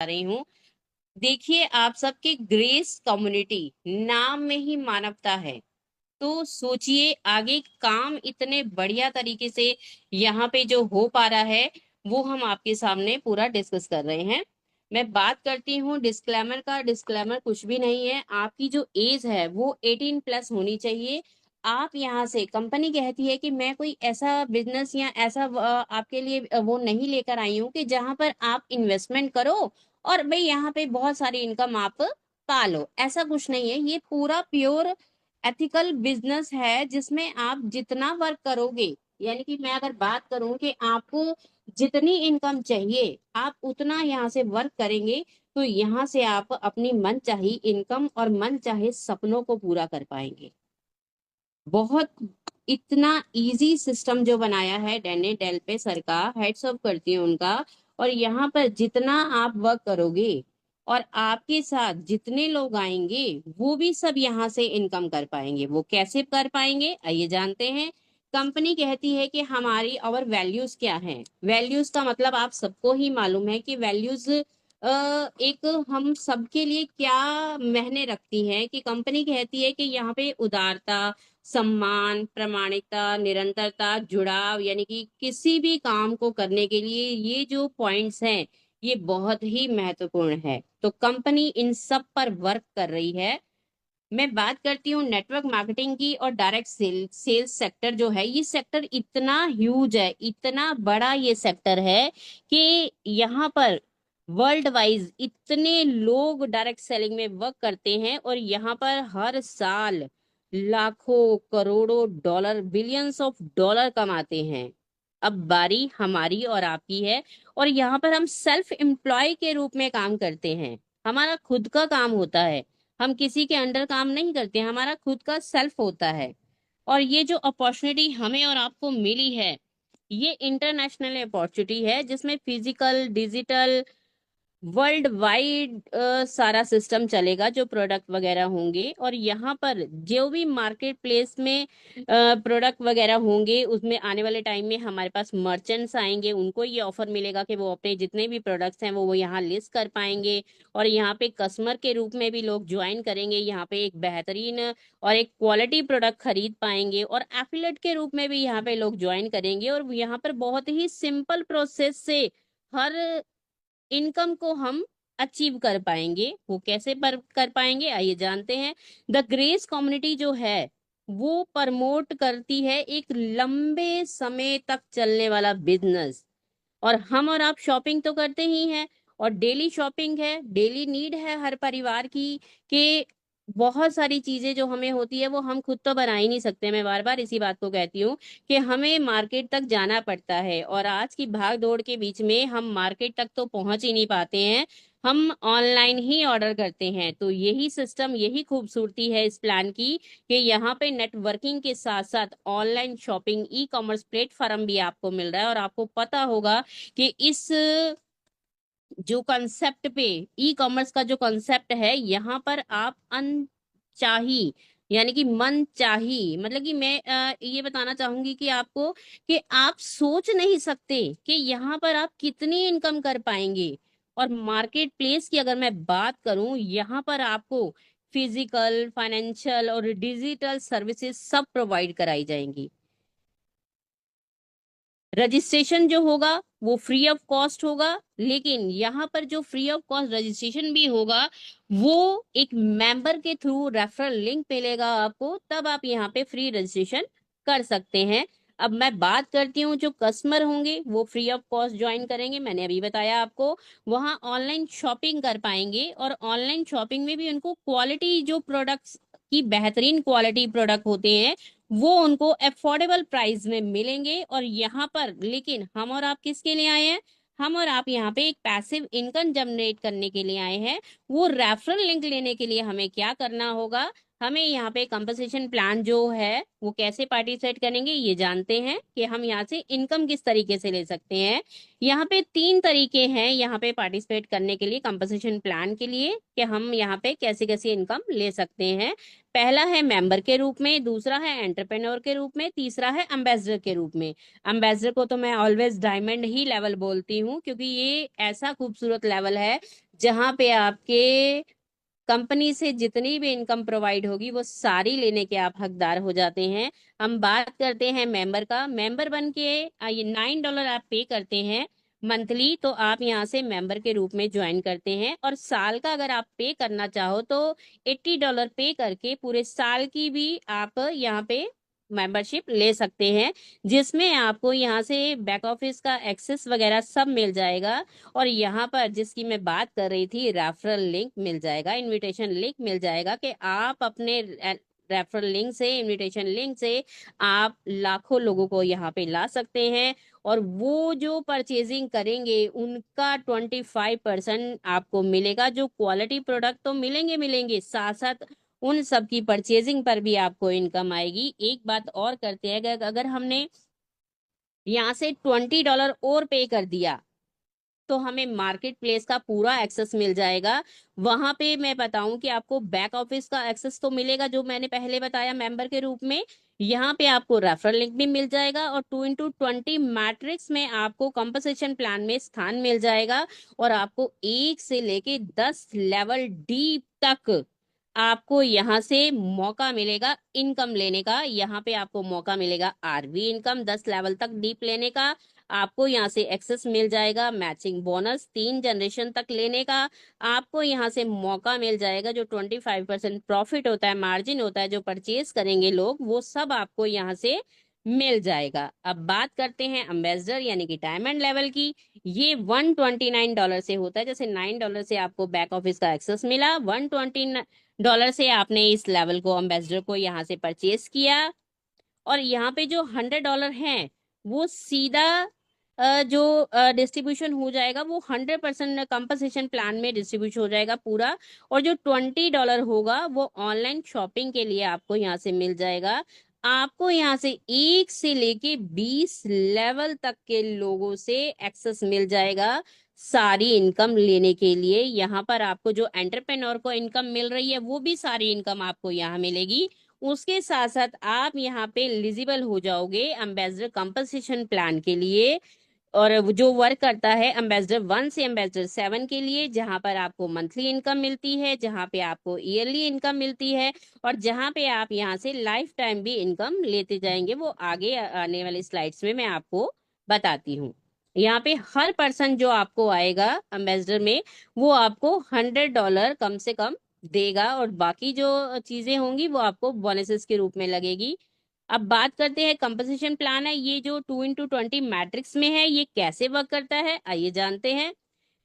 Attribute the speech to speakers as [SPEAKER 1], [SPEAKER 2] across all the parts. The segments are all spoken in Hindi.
[SPEAKER 1] रही हूँ। देखिए, आप सबके ग्रेस कम्युनिटी नाम में ही मानवता है। तो सोचिए आगे काम इतने बढ़िया तरीके से यहाँ पे जो हो पा रहा है वो हम आपके सामने पूरा डिस्कस कर रहे हैं। मैं बात करती हूँ डिस्क्लेमर का। डिस्क्लेमर कुछ भी नहीं है, आपकी जो एज है वो 18+ होनी चाहिए। आप यहाँ से, कंपनी कहती है कि मैं कोई ऐसा बिजनेस या ऐसा आपके लिए वो नहीं लेकर आई हूँ कि जहां पर आप इन्वेस्टमेंट करो और भाई यहाँ पे बहुत सारी इनकम आप पालो। ऐसा कुछ नहीं है, ये पूरा प्योर एथिकल बिजनेस है जिसमें आप जितना वर्क करोगे, यानी कि मैं अगर बात करूं कि आपको जितनी इनकम चाहिए आप उतना यहाँ से वर्क करेंगे तो यहाँ से आप अपनी मन चाही इनकम और मन चाहे सपनों को पूरा कर पाएंगे। बहुत इतना इजी सिस्टम जो बनाया है डैने डेल पे सर का, हेड्स ऑफ करती हूँ उनका। और यहाँ पर जितना आप वर्क करोगे और आपके साथ जितने लोग आएंगे वो भी सब यहाँ से इनकम कर पाएंगे। वो कैसे कर पाएंगे आइए जानते हैं। कंपनी कहती है कि हमारी और वैल्यूज क्या हैं। वैल्यूज का मतलब आप सबको ही मालूम है कि वैल्यूज एक हम सबके लिए क्या मायने रखती है। कि कंपनी कहती है कि यहाँ पे उदारता, सम्मान, प्रामाणिकता, निरंतरता, जुड़ाव, यानी कि किसी भी काम को करने के लिए ये जो पॉइंट्स हैं ये बहुत ही महत्वपूर्ण है। तो कंपनी इन सब पर वर्क कर रही है। मैं बात करती हूँ नेटवर्क मार्केटिंग की और डायरेक्ट सेल्स सेक्टर जो है, ये सेक्टर इतना ह्यूज है, इतना बड़ा ये सेक्टर है कि यहाँ पर वर्ल्ड वाइज इतने लोग डायरेक्ट सेलिंग में वर्क करते हैं और यहाँ पर हर साल लाखों करोड़ों डॉलर, बिलियंस ऑफ डॉलर कमाते हैं। अब बारी हमारी और आपकी है। और यहाँ पर हम सेल्फ एम्प्लॉय के रूप में काम करते हैं। हमारा खुद का काम होता है, हम किसी के अंडर काम नहीं करते, हमारा खुद का सेल्फ होता है। और ये जो अपॉर्चुनिटी हमें और आपको मिली है ये इंटरनेशनल अपॉर्चुनिटी है जिसमें फिजिकल, डिजिटल, वर्ल्ड वाइड सारा सिस्टम चलेगा जो प्रोडक्ट वगैरह होंगे। और यहाँ पर जो भी मार्केट प्लेस में प्रोडक्ट वगैरह होंगे उसमें आने वाले टाइम में हमारे पास मर्चेंट्स आएंगे, उनको ये ऑफर मिलेगा कि वो अपने जितने भी प्रोडक्ट्स हैं वो यहाँ लिस्ट कर पाएंगे। और यहाँ पे कस्टमर के रूप में भी लोग ज्वाइन करेंगे, यहाँ पे एक बेहतरीन और एक क्वालिटी प्रोडक्ट खरीद पाएंगे। और एफिलेट के रूप में भी यहाँ पे लोग ज्वाइन करेंगे और यहाँ पर बहुत ही सिंपल प्रोसेस से हर इनकम को हम अचीव कर पाएंगे। वो कैसे पर कर पाएंगे आइए जानते हैं। द ग्रेस कम्युनिटी जो है वो प्रमोट करती है एक लंबे समय तक चलने वाला बिजनेस। और हम और आप शॉपिंग तो करते ही हैं और डेली शॉपिंग है, डेली नीड है हर परिवार की। कि बहुत सारी चीजें जो हमें होती है वो हम खुद तो बना ही नहीं सकते। मैं बार बार इसी बात को कहती हूँ कि हमें मार्केट तक जाना पड़ता है और आज की भाग दौड़ के बीच में हम मार्केट तक तो पहुंच ही नहीं पाते हैं, हम ऑनलाइन ही ऑर्डर करते हैं। तो यही सिस्टम, यही खूबसूरती है इस प्लान की कि यहाँ पे नेटवर्किंग के साथ साथ online shopping, e commerce platform भी आपको मिल रहा है। और आपको पता होगा कि इस जो कॉन्सेप्ट पे, ई कॉमर्स का जो कॉन्सेप्ट है यहाँ पर आप अनचाही यानी कि मन चाही, मतलब कि मैं ये बताना चाहूंगी कि आपको कि आप सोच नहीं सकते कि यहाँ पर आप कितनी इनकम कर पाएंगे। और मार्केट प्लेस की अगर मैं बात करूं, यहाँ पर आपको फिजिकल, फाइनेंशियल और डिजिटल सर्विसेज सब प्रोवाइड कराई जाएंगी। रजिस्ट्रेशन जो होगा वो फ्री ऑफ कॉस्ट होगा, लेकिन यहाँ पर जो फ्री ऑफ कॉस्ट रजिस्ट्रेशन भी होगा वो एक मेंबर के थ्रू रेफरल लिंक मिलेगा आपको, तब आप यहाँ पे फ्री रजिस्ट्रेशन कर सकते हैं। अब मैं बात करती हूँ, जो कस्टमर होंगे वो फ्री ऑफ कॉस्ट ज्वाइन करेंगे, मैंने अभी बताया आपको। वहाँ ऑनलाइन शॉपिंग कर पाएंगे और ऑनलाइन शॉपिंग में भी उनको क्वालिटी, जो प्रोडक्ट्स की बेहतरीन क्वालिटी प्रोडक्ट होते हैं वो उनको अफोर्डेबल प्राइस में मिलेंगे। और यहाँ पर लेकिन हम और आप किसके लिए आए हैं? हम और आप यहाँ पे एक पैसिव इनकम जनरेट करने के लिए आए हैं। वो रेफरल लिंक लेने के लिए हमें क्या करना होगा? हमें यहाँ पे कंपनसेशन प्लान जो है वो कैसे पार्टिसिपेट करेंगे ये जानते हैं कि हम यहाँ से इनकम किस तरीके से ले सकते हैं। यहाँ पे 3 तरीके हैं यहाँ पे पार्टिसिपेट करने के लिए कंपनसेशन प्लान के लिए, कि हम यहाँ पे कैसे कैसे इनकम ले सकते हैं। पहला है मेंबर के रूप में, दूसरा है एंटरप्रेन्योर के रूप में, तीसरा है एम्बेसडर के रूप में। एम्बेसडर को तो मैं ऑलवेज डायमंड ही लेवल बोलती हूँ, क्योंकि ये ऐसा खूबसूरत लेवल है जहाँ पे आपके कंपनी से जितनी भी इनकम प्रोवाइड होगी वो सारी लेने के आप हकदार हो जाते हैं। हम बात करते हैं मेंबर का। मेंबर बन के ये $9 आप पे करते हैं मंथली, तो आप यहाँ से मेंबर के रूप में ज्वाइन करते हैं। और साल का अगर आप पे करना चाहो तो $80 पे करके पूरे साल की भी आप यहाँ पे मेंबरशिप ले सकते हैं, जिसमें आपको यहाँ से बैक ऑफिस का एक्सेस वगैरह सब मिल जाएगा। और यहाँ पर जिसकी मैं बात कर रही थी, रेफरल लिंक मिल जाएगा, इनविटेशन लिंक मिल जाएगा, कि आप अपने रेफरल लिंक से, इनविटेशन लिंक से आप लाखों लोगों को यहाँ पे ला सकते हैं। और वो जो परचेजिंग करेंगे उनका 25% आपको मिलेगा। जो क्वालिटी प्रोडक्ट तो मिलेंगे मिलेंगे, साथ साथ उन सब की परचेजिंग पर भी आपको इनकम आएगी। एक बात और करते हैं, अगर हमने यहाँ से $20 और पे कर दिया तो हमें मार्केट प्लेस का पूरा एक्सेस मिल जाएगा। वहां पे मैं बताऊं कि आपको बैक ऑफिस का एक्सेस तो मिलेगा जो मैंने पहले बताया मेंबर के रूप में। यहाँ पे आपको रेफरल लिंक भी मिल जाएगा, और 2x20 मैट्रिक्स में आपको कंपनसेशन प्लान में स्थान मिल जाएगा। और आपको 1 से लेके 10 लेवल डी तक आपको यहाँ से मौका मिलेगा इनकम लेने का। यहाँ पे आपको मौका मिलेगा आरवी इनकम 10 लेवल तक डीप लेने का। आपको यहाँ से एक्सेस मिल जाएगा मैचिंग बोनस 3 जनरेशन तक लेने का। आपको यहाँ से मौका मिल जाएगा जो 25% प्रॉफिट होता है, मार्जिन होता है, जो परचेज करेंगे लोग, वो सब आपको यहाँ से मिल जाएगा। अब बात करते हैं एम्बेसडर यानी कि डायमंड लेवल की। ये $129 से होता है। जैसे $9 से आपको बैक ऑफिस का एक्सेस मिला, $129 से आपने इस लेवल को, एम्बेसडर को यहाँ से परचेज किया। और यहाँ पे जो $100 है वो सीधा जो डिस्ट्रीब्यूशन हो जाएगा वो 100% कंपनसेशन प्लान में डिस्ट्रीब्यूशन हो जाएगा पूरा। और जो $20 होगा वो ऑनलाइन शॉपिंग के लिए आपको यहाँ से मिल जाएगा। आपको यहाँ से 1 से लेके 20 लेवल तक के लोगों से एक्सेस मिल जाएगा सारी इनकम लेने के लिए। यहाँ पर आपको जो एंटरप्रेन्योर को इनकम मिल रही है वो भी सारी इनकम आपको यहाँ मिलेगी। उसके साथ साथ आप यहाँ पे एलिजिबल हो जाओगे एम्बेसडर कंपनसेशन प्लान के लिए। और जो वर्क करता है एम्बेसडर 1 से एम्बेसडर 7 के लिए, जहां पर आपको मंथली इनकम मिलती है, जहां पे आपको ईयरली इनकम मिलती है, और जहां पे आप यहाँ से लाइफ टाइम भी इनकम लेते जाएंगे। वो आगे आने वाली स्लाइड्स में मैं आपको बताती हूँ। यहाँ पे हर पर्सन जो आपको आएगा एम्बेसडर में वो आपको $100 कम से कम देगा, और बाकी जो चीजें होंगी वो आपको बोनसेस के रूप में लगेगी। अब बात करते हैं कंपनसेशन प्लान है ये जो 2x20 मैट्रिक्स में है, ये कैसे वर्क करता है आइए जानते हैं।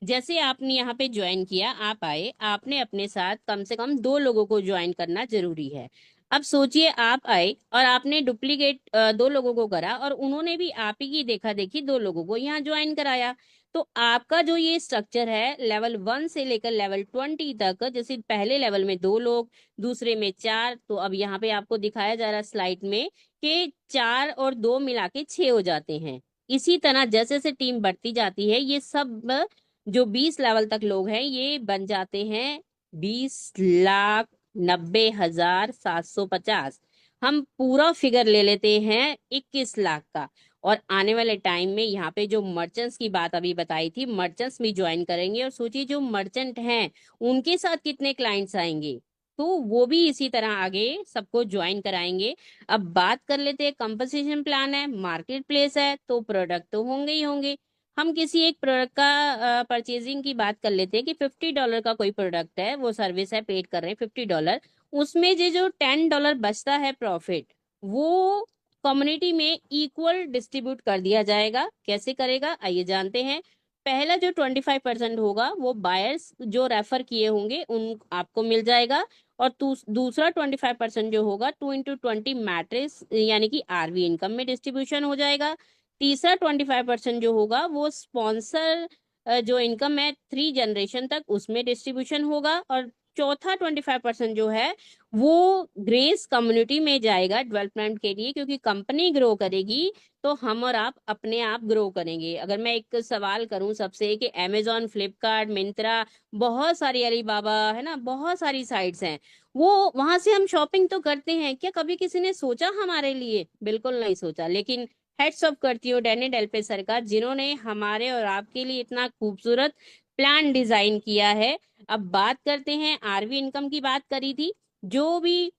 [SPEAKER 1] जैसे आपने यहाँ पे ज्वाइन किया, आप आए, आपने अपने साथ कम से कम 2 लोगों को ज्वाइन करना जरूरी है। अब सोचिए आप आए और आपने डुप्लीकेट 2 लोगों को करा, और उन्होंने भी आप ही की देखा देखी 2 लोगों को यहाँ ज्वाइन कराया। तो आपका जो ये स्ट्रक्चर है लेवल 1 से लेकर लेवल 20 तक, जैसे पहले लेवल में 2 लोग, दूसरे में 4, तो अब यहाँ पे आपको दिखाया जा रहा है स्लाइड में कि 4 और 2 मिला के 6 हो जाते हैं। इसी तरह जैसे जैसे टीम बढ़ती जाती है ये सब जो 20 लेवल तक लोग हैं ये बन जाते हैं 20,90,750। हम पूरा फिगर ले लेते हैं 21 लाख का। और आने वाले टाइम में यहाँ पे जो मर्चेंट्स की बात अभी बताई थी, मर्चेंट्स भी ज्वाइन करेंगे। और सोचिए जो मर्चेंट हैं उनके साथ कितने क्लाइंट्स आएंगे, तो वो भी इसी तरह आगे सबको ज्वाइन कराएंगे। अब बात कर लेते हैं कंपनसेशन प्लान है, मार्केट प्लेस है, तो प्रोडक्ट तो होंगे ही होंगे। हम किसी एक प्रोडक्ट का परचेजिंग की बात कर लेते हैं कि $50 का कोई प्रोडक्ट है, वो सर्विस है, पेड कर रहे हैं $50। उसमें जो $10 बचता है प्रॉफिट, वो कम्युनिटी में इक्वल डिस्ट्रीब्यूट कर दिया जाएगा। कैसे करेगा आइए जानते हैं। पहला जो 25% होगा वो बायर्स जो रेफर किए होंगे उन आपको मिल जाएगा। और दूसरा 25% जो होगा 2x20 मैट्रिक्स यानी कि आरवी इनकम में डिस्ट्रीब्यूशन हो जाएगा। तीसरा 25% जो होगा वो स्पॉन्सर जो इनकम है 3 जनरेशन तक उसमें डिस्ट्रीब्यूशन होगा। और चौथा 25% जो है वो ग्रेस कम्युनिटी में जाएगा डेवलपमेंट के लिए, क्योंकि कंपनी ग्रो करेगी तो हम और आप अपने आप ग्रो करेंगे। अगर मैं एक सवाल करूं सबसे कि अमेजोन, फ्लिपकार्ट, मिंत्रा, बहुत सारी, अलीबाबा है ना, बहुत सारी साइट्स हैं, वो वहां से हम शॉपिंग तो करते हैं, क्या कभी किसी ने सोचा हमारे लिए? बिल्कुल नहीं सोचा। लेकिन हेड्स ऑफ करती हूँ डैनी डेल्पे सर का, जिन्होंने हमारे और आपके लिए इतना खूबसूरत प्लान डिजाइन किया है। अब बात करते हैं, आरवी इनकम की बात करी थी, जो भी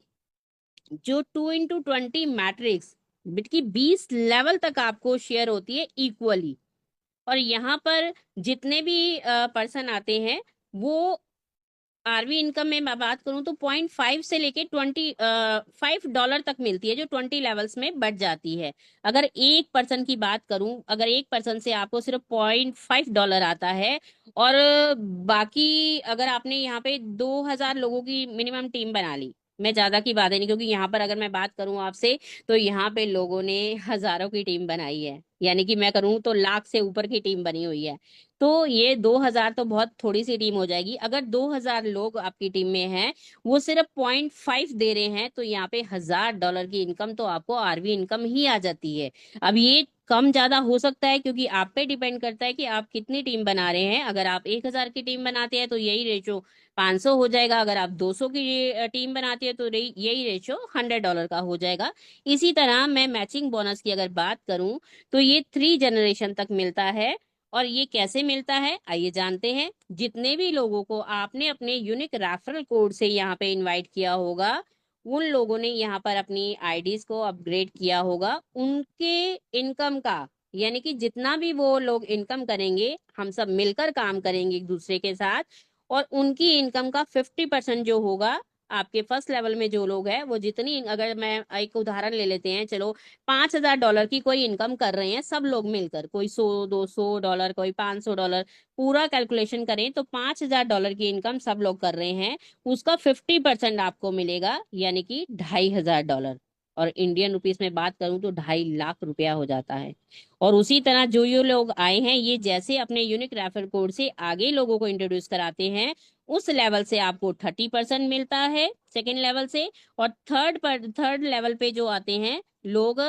[SPEAKER 1] जो 2x20 मैट्रिक्स बिट की 20 लेवल तक आपको शेयर होती है इक्वली। और यहाँ पर जितने भी पर्सन आते हैं वो आरवी इनकम में मैं बात करूं तो 0.5 से लेके 25 डॉलर तक मिलती है, जो 20 लेवल्स में बढ़ जाती है। अगर एक पर्सन की बात करूं, अगर एक पर्सन से आपको सिर्फ 0.5 डॉलर आता है, और बाकी अगर आपने यहाँ पे 2000 लोगों की मिनिमम टीम बना ली, मैं ज्यादा की बात है नहीं, क्योंकि यहाँ पर अगर मैं बात करूं आपसे तो यहाँ पे लोगों ने हजारों की टीम बनाई है, यानी कि मैं करूं तो लाख से ऊपर की टीम बनी हुई है। तो ये 2000 तो बहुत थोड़ी सी टीम हो जाएगी। अगर 2000 लोग आपकी टीम में हैं, वो सिर्फ 0.5 दे रहे हैं, तो यहाँ पे $1000 की इनकम तो आपको आरवी इनकम ही आ जाती है। अब ये कम ज्यादा हो सकता है, क्योंकि आप पे डिपेंड करता है कि आप कितनी टीम बना रहे हैं। अगर आप 1000 की टीम बनाते हैं तो यही रेशो 500 हो जाएगा। अगर आप 200 की टीम बनाती है तो यही रेशो $100 का हो जाएगा। इसी तरह मैं मैचिंग बोनस की अगर बात करूं तो ये 3 जनरेशन तक मिलता है। और ये कैसे मिलता है आइए जानते हैं। जितने भी लोगों को आपने अपने यूनिक रेफरल कोड से यहाँ पे इनवाइट किया होगा, उन लोगों ने यहाँ पर अपनी आईडीज को अपग्रेड किया होगा, उनके इनकम का, यानी कि जितना भी वो लोग इनकम करेंगे, हम सब मिलकर काम करेंगे एक दूसरे के साथ, और उनकी इनकम का 50% जो होगा, आपके फर्स्ट लेवल में जो लोग हैं वो जितनी, अगर मैं एक उदाहरण ले लेते हैं, चलो $5000 की कोई इनकम कर रहे हैं सब लोग मिलकर, कोई 100 200 डॉलर, कोई $500, पूरा कैलकुलेशन करें तो $5000 की इनकम सब लोग कर रहे हैं, उसका 50% आपको मिलेगा, यानी कि $2500। और इंडियन रुपीस में बात करूं तो 2.5 लाख रुपया हो जाता है। और उसी तरह जो ये लोग आए हैं, ये जैसे अपने यूनिक रेफर कोड से आगे लोगों को इंट्रोड्यूस कराते हैं, उस लेवल से आपको 30% मिलता है सेकेंड लेवल से। और थर्ड लेवल पे जो आते हैं लोग,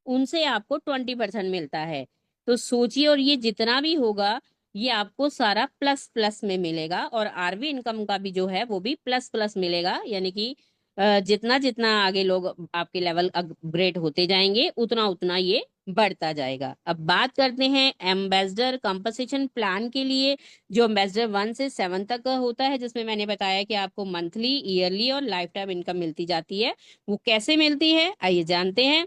[SPEAKER 1] उनसे आपको 20% मिलता है। तो सोचिए, और ये जितना भी होगा ये आपको सारा प्लस प्लस में मिलेगा। और आरवी इनकम का भी जो है वो भी प्लस प्लस मिलेगा, यानी कि जितना जितना आगे लोग आपके लेवल अपग्रेड होते जाएंगे उतना उतना ये बढ़ता जाएगा। अब बात करते हैं एम्बेसडर कंपनसेशन प्लान के लिए, जो एम्बेसडर 1 से 7 तक का होता है, जिसमें मैंने बताया कि आपको मंथली, ईयरली और लाइफ टाइम इनकम मिलती जाती है। वो कैसे मिलती है आइए जानते हैं।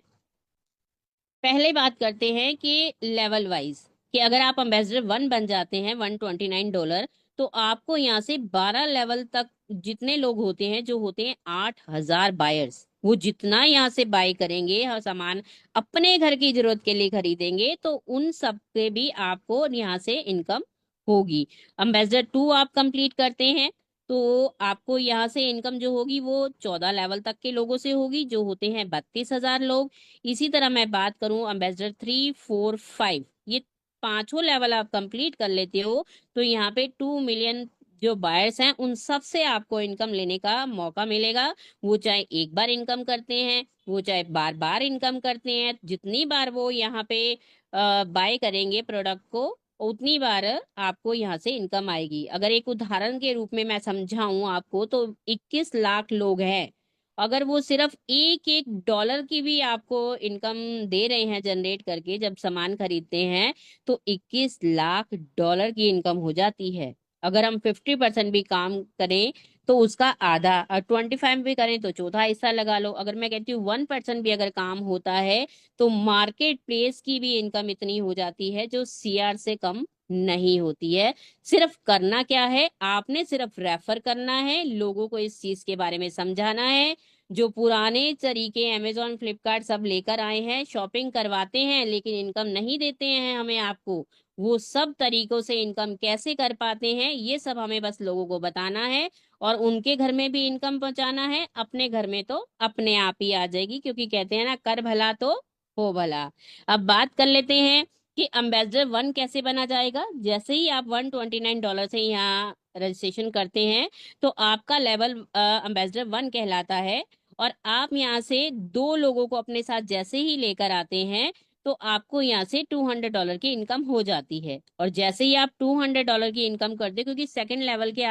[SPEAKER 1] पहले बात करते हैं कि लेवल वाइज, कि अगर आप एम्बेसडर 1 बन जाते हैं $129, तो आपको यहाँ से 12 लेवल तक जितने लोग होते हैं, जो होते हैं 8000 बायर्स, वो जितना यहाँ से बाय करेंगे, हर सामान अपने घर की जरूरत के लिए खरीदेंगे, तो उन सब पे भी आपको यहाँ से इनकम होगी। एम्बेसडर 2 आप कंप्लीट करते हैं तो आपको यहाँ से इनकम जो होगी वो 14 लेवल तक के लोगों से होगी, जो होते हैं 32,000 लोग। इसी तरह मैं बात करूं एम्बेसडर 3 4 5, ये पांचों लेवल आप कंप्लीट कर लेते हो, तो यहाँ पे 2 मिलियन जो बायर्स हैं उन सब से आपको इनकम लेने का मौका मिलेगा। वो चाहे एक बार इनकम करते हैं, वो चाहे बार बार इनकम करते हैं, जितनी बार वो यहाँ पे बाय करेंगे प्रोडक्ट को, उतनी बार आपको यहाँ से इनकम आएगी। अगर एक उदाहरण के रूप में मैं समझाऊं आपको, तो 21 लाख लोग हैं, अगर वो सिर्फ एक एक डॉलर की भी आपको इनकम दे रहे हैं जनरेट करके जब सामान खरीदते हैं, तो 21 लाख डॉलर की इनकम हो जाती है। अगर हम 50% भी काम करें तो उसका आधा, और 25 भी करें तो चौथा हिस्सा लगा लो। अगर मैं कहती हूँ 1% भी अगर काम होता है, तो मार्केट प्लेस की भी इनकम इतनी हो जाती है, जो सीआर से कम नहीं होती है। सिर्फ करना क्या है, आपने सिर्फ रेफर करना है, लोगों को इस चीज के बारे में समझाना है। जो पुराने तरीके अमेजोन, फ्लिपकार्ट सब लेकर आए हैं, शॉपिंग करवाते हैं लेकिन इनकम नहीं देते हैं हमें, आपको वो सब तरीकों से इनकम कैसे कर पाते हैं, ये सब हमें बस लोगों को बताना है। और उनके घर में भी इनकम पहुंचाना है, अपने घर में तो अपने आप ही आ जाएगी, क्योंकि कहते हैं ना, कर भला तो हो भला। अब बात कर लेते हैं कि एम्बेसडर 1 कैसे बना जाएगा। जैसे ही आप $129 से यहाँ रजिस्ट्रेशन करते हैं तो आपका लेवल एम्बेसडर 1 कहलाता है। और आप यहाँ से 2 लोगों को अपने साथ जैसे ही लेकर आते हैं तो आपको यहाँ से $200 की इनकम हो जाती है। और जैसे ही आप $200 की इनकम करते हैं, क्योंकि सेकंड लेवल के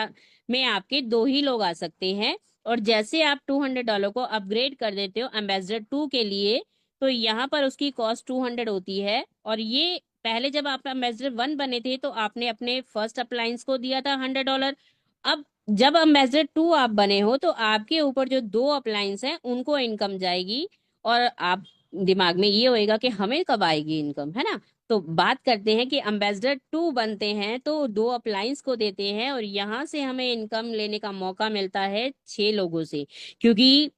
[SPEAKER 1] में आपके 2 ही लोग आ सकते हैं, और जैसे आप $200 को अपग्रेड कर देते हो एम्बेसडर 2 के लिए, तो यहाँ पर उसकी कॉस्ट 200 होती है। और ये पहले जब आप एम्बेसडर 1 बने थे तो आपने अपने फर्स्ट अप्लायंस को दिया था $100। अब जब एम्बेसडर 2 आप बने हो तो आपके ऊपर जो 2 अप्लायंस हैं उनको इनकम जाएगी। और आप दिमाग में ये होएगा कि हमें कब आएगी इनकम, है ना। तो बात करते हैं कि एम्बेसडर 2 बनते हैं तो 2 अप्लायंस को देते हैं, और यहाँ से हमें इनकम लेने का मौका मिलता है 6 लोगों से, क्योंकि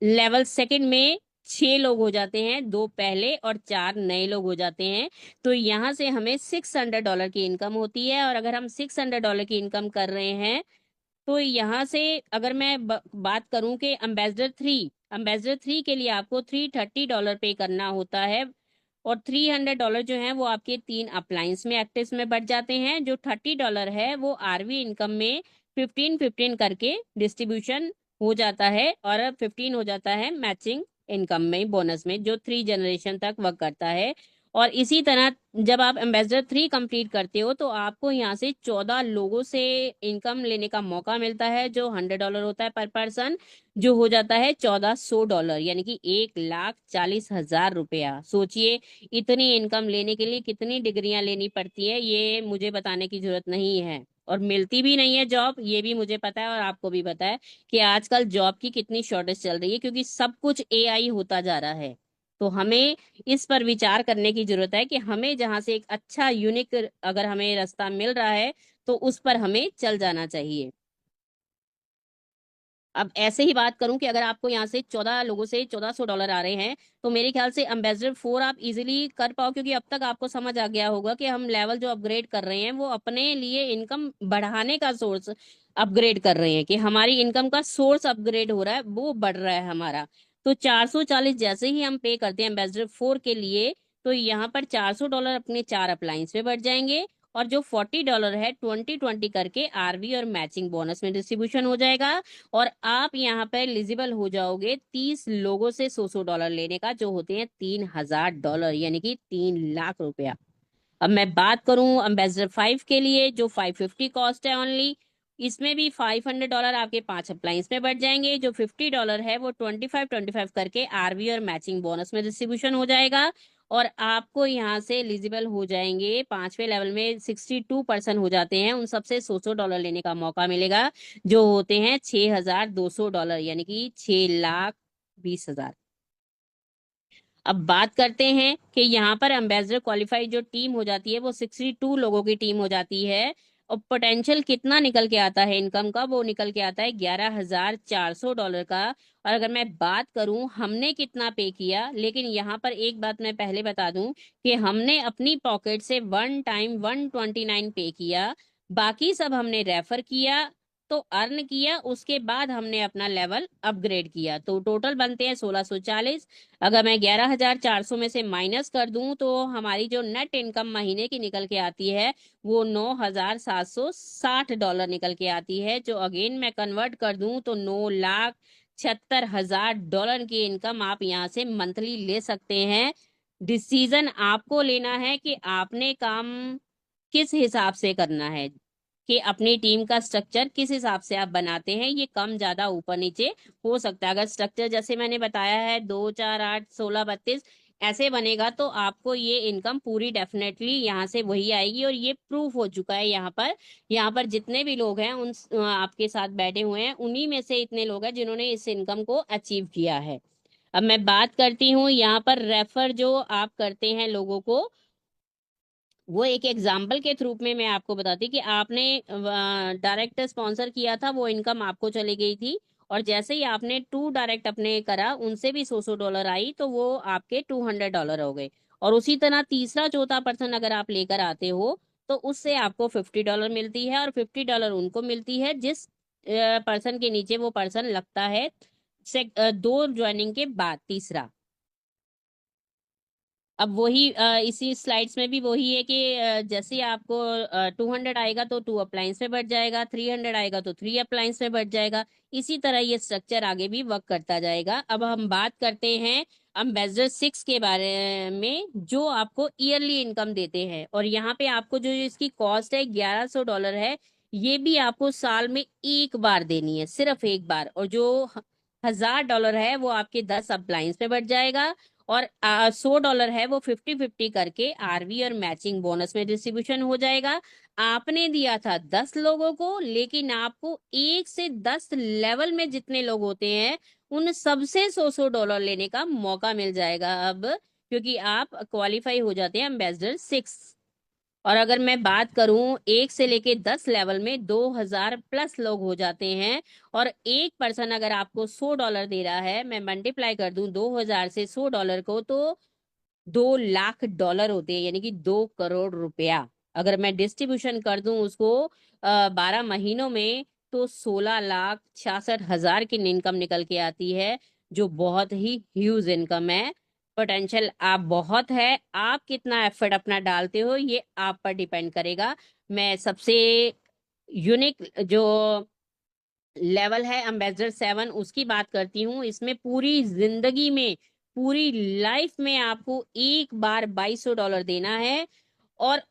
[SPEAKER 1] लेवल सेकंड में 6 लोग हो जाते हैं, 2 पहले और 4 नए लोग हो जाते हैं। तो यहाँ से हमें $600 की इनकम होती है। और अगर हम $600 की इनकम कर रहे हैं तो यहाँ से अगर मैं बात करूं कि एम्बेसडर 3 के लिए आपको $330 पे करना होता है। और $300 जो है वो आपके 3 अप्लायंस में एक्टिव में बढ़ जाते हैं। जो $30 है वो आरवी इनकम में 15-15 करके डिस्ट्रीब्यूशन हो जाता है, और 15 हो जाता है मैचिंग इनकम में, बोनस में, जो 3 जनरेशन तक वर्क करता है। और इसी तरह जब आप एम्बेसडर 3 कंप्लीट करते हो तो आपको यहाँ से 14 लोगों से इनकम लेने का मौका मिलता है, जो $100 होता है पर पर्सन, जो हो जाता है $1400, यानी कि 1,40,000 रुपया। सोचिए, इतनी इनकम लेने के लिए कितनी डिग्रियां लेनी पड़ती है, ये मुझे बताने की जरूरत नहीं है। और मिलती भी नहीं है जॉब, ये भी मुझे पता है और आपको भी पता है कि आजकल जॉब की कितनी शॉर्टेज चल रही है, क्योंकि सब कुछ एआई होता जा रहा है। तो हमें इस पर विचार करने की जरूरत है कि हमें जहां से एक अच्छा यूनिक अगर हमें रास्ता मिल रहा है तो उस पर हमें चल जाना चाहिए। अब ऐसे ही बात करूं कि अगर आपको यहाँ से 14 लोगों से $1400 आ रहे हैं तो मेरे ख्याल से एम्बेसडर 4 आप इजीली कर पाओ, क्योंकि अब तक आपको समझ आ गया होगा कि हम लेवल जो अपग्रेड कर रहे हैं वो अपने लिए इनकम बढ़ाने का सोर्स अपग्रेड कर रहे हैं, कि हमारी इनकम का सोर्स अपग्रेड हो रहा है, वो बढ़ रहा है हमारा। तो 440 जैसे ही हम पे करते हैं एम्बेसडर 4 के लिए, तो यहाँ पर $400 अपने 4 अप्लायंस में बढ़ जाएंगे। और जो $40 है 20-20 करके आरवी और मैचिंग बोनस में डिस्ट्रीब्यूशन हो जाएगा। और आप यहाँ पर एलिजिबल हो जाओगे 30 लोगों से $100 लेने का, जो होते हैं $3000, यानी कि 3 लाख रुपया। अब मैं बात करूं एम्बेसडर 5 के लिए, जो 550 कॉस्ट है ओनली, इसमें भी $500 आपके 5 अप्लायंस में बढ़ जाएंगे। जो $50 है वो 25-25 करके आरवी और मैचिंग बोनस में डिस्ट्रीब्यूशन हो जाएगा। और आपको यहाँ से एलिजिबल हो जाएंगे 5वें लेवल में 62% हो जाते हैं, उन सबसे $100 लेने का मौका मिलेगा, जो होते हैं $6200, यानी कि 6,20,000। अब बात करते हैं कि यहाँ पर एम्बेसडर क्वालिफाई जो टीम हो जाती है वो 62 लोगों की टीम हो जाती है। और पोटेंशियल कितना निकल के आता है इनकम का, वो निकल के आता है $11,400 का। और अगर मैं बात करूं हमने कितना पे किया, लेकिन यहाँ पर एक बात मैं पहले बता दूं कि हमने अपनी पॉकेट से वन टाइम 129 पे किया, बाकी सब हमने रेफर किया, तो अर्न किया, उसके बाद हमने अपना लेवल अपग्रेड किया, तो टोटल बनते हैं 1640। अगर मैं 11,400 में से माइनस कर दूं तो हमारी जो नेट इनकम महीने की निकल के आती है वो $9,760 निकल के आती है, जो अगेन मैं कन्वर्ट कर दूं तो $9,76,000 की इनकम आप यहाँ से मंथली ले सकते हैं। डिसीजन आपको लेना है कि आपने काम किस हिसाब से करना है, कि अपनी टीम का स्ट्रक्चर किस हिसाब से आप बनाते हैं। ये कम ज्यादा ऊपर नीचे हो सकता है। अगर स्ट्रक्चर जैसे मैंने बताया है 2, 4, 8, 16, 32 ऐसे बनेगा तो आपको ये इनकम पूरी डेफिनेटली यहाँ से वही आएगी। और ये प्रूफ हो चुका है यहाँ पर जितने भी लोग हैं उन आपके साथ बैठे हुए हैं उन्हीं में से इतने लोग हैं जिन्होंने इस इनकम को अचीव किया है। अब मैं बात करती हूँ यहाँ पर रेफर जो आप करते हैं लोगों को, वो एक एग्जाम्पल के थ्रू में मैं आपको बताती कि आपने डायरेक्ट स्पॉन्सर किया था, वो इनकम आपको चली गई थी। और जैसे ही आपने 2 डायरेक्ट अपने करा, उनसे भी $100 आई, तो वो आपके $200 हो गए। और उसी तरह तीसरा चौथा पर्सन अगर आप लेकर आते हो तो उससे आपको $50 मिलती है, और $50 उनको मिलती है जिस पर्सन के नीचे वो पर्सन लगता है 2 ज्वाइनिंग के बाद, तीसरा। अब वही इसी स्लाइड्स में भी वही है कि जैसे आपको 200 आएगा तो 2 अप्लायंस में बढ़ जाएगा, 300 आएगा तो 3 अप्लायंस में बढ़ जाएगा। इसी तरह ये स्ट्रक्चर आगे भी वर्क करता जाएगा। अब हम बात करते हैं अम्बेसडर 6 के बारे में, जो आपको ईयरली इनकम देते हैं। और यहाँ पे आपको जो इसकी कॉस्ट है $1100 है। ये भी आपको साल में एक बार देनी है, सिर्फ एक बार। और जो $1000 है वो आपके 10 अप्लायंस में बढ़ जाएगा। और $100 है वो 50-50 करके आरवी और मैचिंग बोनस में डिस्ट्रीब्यूशन हो जाएगा। आपने दिया था 10 लोगों को, लेकिन आपको 1 से 10 लेवल में जितने लोग होते हैं उन सबसे $100 लेने का मौका मिल जाएगा अब, क्योंकि आप क्वालिफाई हो जाते हैं एम्बेसडर 6। और अगर मैं बात करूं 1 से लेके 10 लेवल में 2000 प्लस लोग हो जाते हैं। और एक पर्सन अगर आपको $100 दे रहा है, मैं मल्टीप्लाई कर दूं 2000 से $100 को, तो $2 लाख होते हैं, यानी कि 2 करोड़ रुपया। अगर मैं डिस्ट्रीब्यूशन कर दूं उसको 12 महीनों में, तो 16,66,000 की इनकम निकल के आती है, जो बहुत ही ह्यूज इनकम है। पोटेंशियल आप बहुत है, आप कितना एफर्ट अपना डालते हो ये आप पर डिपेंड करेगा। मैं सबसे यूनिक जो लेवल है एम्बेसडर 7 उसकी बात करती हूँ। इसमें पूरी जिंदगी में, पूरी लाइफ में आपको एक बार $2200 देना है। और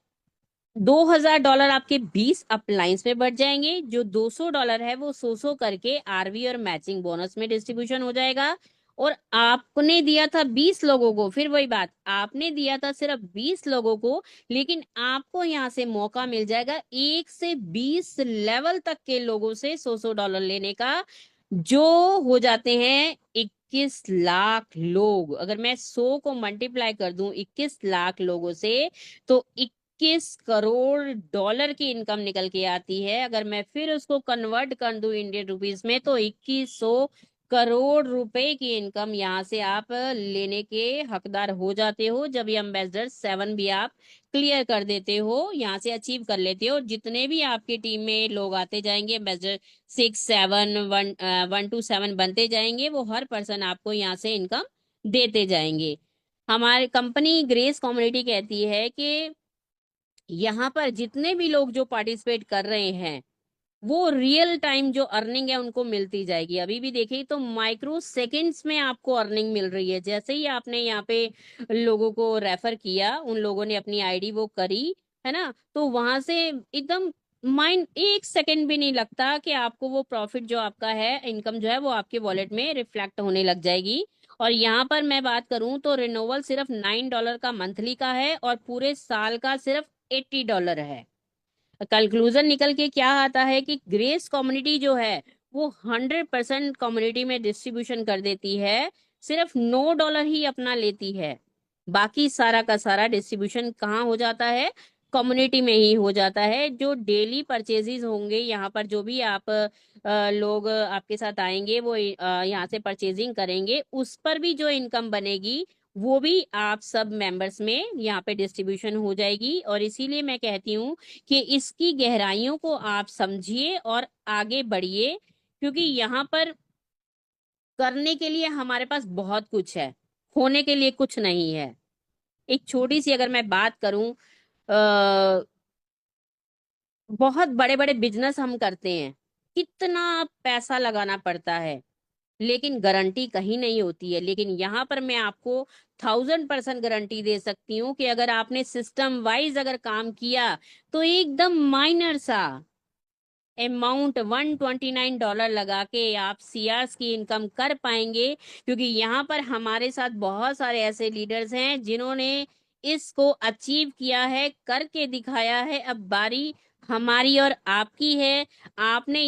[SPEAKER 1] $2000 आपके 20 अप्लायंस में बढ़ जाएंगे। जो $200 है वो सो करके आरवी और मैचिंग बोनस में डिस्ट्रीब्यूशन हो जाएगा। और आपने दिया था 20 लोगों को, फिर वही बात, आपने दिया था सिर्फ 20 लोगों को, लेकिन आपको यहाँ से मौका मिल जाएगा 1 से 20 लेवल तक के लोगों से $100 लेने का, जो हो जाते हैं 21 लाख लोग। अगर मैं 100 को मल्टीप्लाई कर दूं 21 लाख लोगों से, तो 21 करोड़ डॉलर की इनकम निकल के आती है। अगर मैं फिर उसको कन्वर्ट कर दूं इंडियन रुपीस में, तो 2100 करोड़ रुपए की इनकम यहाँ से आप लेने के हकदार हो जाते हो, जब ये एम्बेसडर 7 भी आप क्लियर कर देते हो, यहाँ से अचीव कर लेते हो। जितने भी आपकी टीम में लोग आते जाएंगे, एम्बेसडर 6, 7, 1 to 7 बनते जाएंगे, वो हर पर्सन आपको यहाँ से इनकम देते जाएंगे। हमारी कंपनी ग्रेस कम्युनिटी कहती है कि यहाँ पर जितने भी लोग जो पार्टिसिपेट कर रहे हैं, वो रियल टाइम जो अर्निंग है उनको मिलती जाएगी। अभी भी देखिए तो माइक्रो सेकंड्स में आपको अर्निंग मिल रही है। जैसे ही आपने यहाँ पे लोगों को रेफर किया, उन लोगों ने अपनी आईडी वो करी, है ना, तो वहां से एकदम माइंड 1 सेकंड भी नहीं लगता कि आपको वो प्रॉफिट जो आपका है, इनकम जो है वो आपके वॉलेट में रिफ्लेक्ट होने लग जाएगी। और यहाँ पर मैं बात करूं तो रिन्यूअल सिर्फ $9 का मंथली का है, और पूरे साल का सिर्फ $80 है। कंक्लूजन निकल के क्या आता है कि ग्रेस कम्युनिटी जो है वो 100% कम्युनिटी में डिस्ट्रीब्यूशन कर देती है, सिर्फ $9 ही अपना लेती है। बाकी सारा का सारा डिस्ट्रीब्यूशन कहाँ हो जाता है? कम्युनिटी में ही हो जाता है। जो डेली परचेजेस होंगे यहाँ पर, जो भी आप लोग आपके साथ आएंगे, वो यहाँ से परचेजिंग करेंगे, उस पर भी जो इनकम बनेगी वो भी आप सब मेंबर्स में यहाँ पे डिस्ट्रीब्यूशन हो जाएगी। और इसीलिए मैं कहती हूँ कि इसकी गहराइयों को आप समझिए और आगे बढ़िए, क्योंकि यहाँ पर करने के लिए हमारे पास बहुत कुछ है, खोने के लिए कुछ नहीं है। एक छोटी सी अगर मैं बात करूं, बहुत बड़े बड़े बिजनेस हम करते हैं, कितना पैसा लगाना पड़ता है, लेकिन गारंटी कहीं नहीं होती है। लेकिन यहाँ पर मैं आपको 1000% गारंटी दे सकती हूँ कि अगर आपने सिस्टम वाइज अगर काम किया, तो एकदम माइनर सा अमाउंट $129 लगा के आप सीआरस की इनकम कर पाएंगे। क्योंकि यहाँ पर हमारे साथ बहुत सारे ऐसे लीडर्स हैं जिन्होंने इसको अचीव किया है, करके दिखाया है। अब बारी हमारी और आपकी है। आपने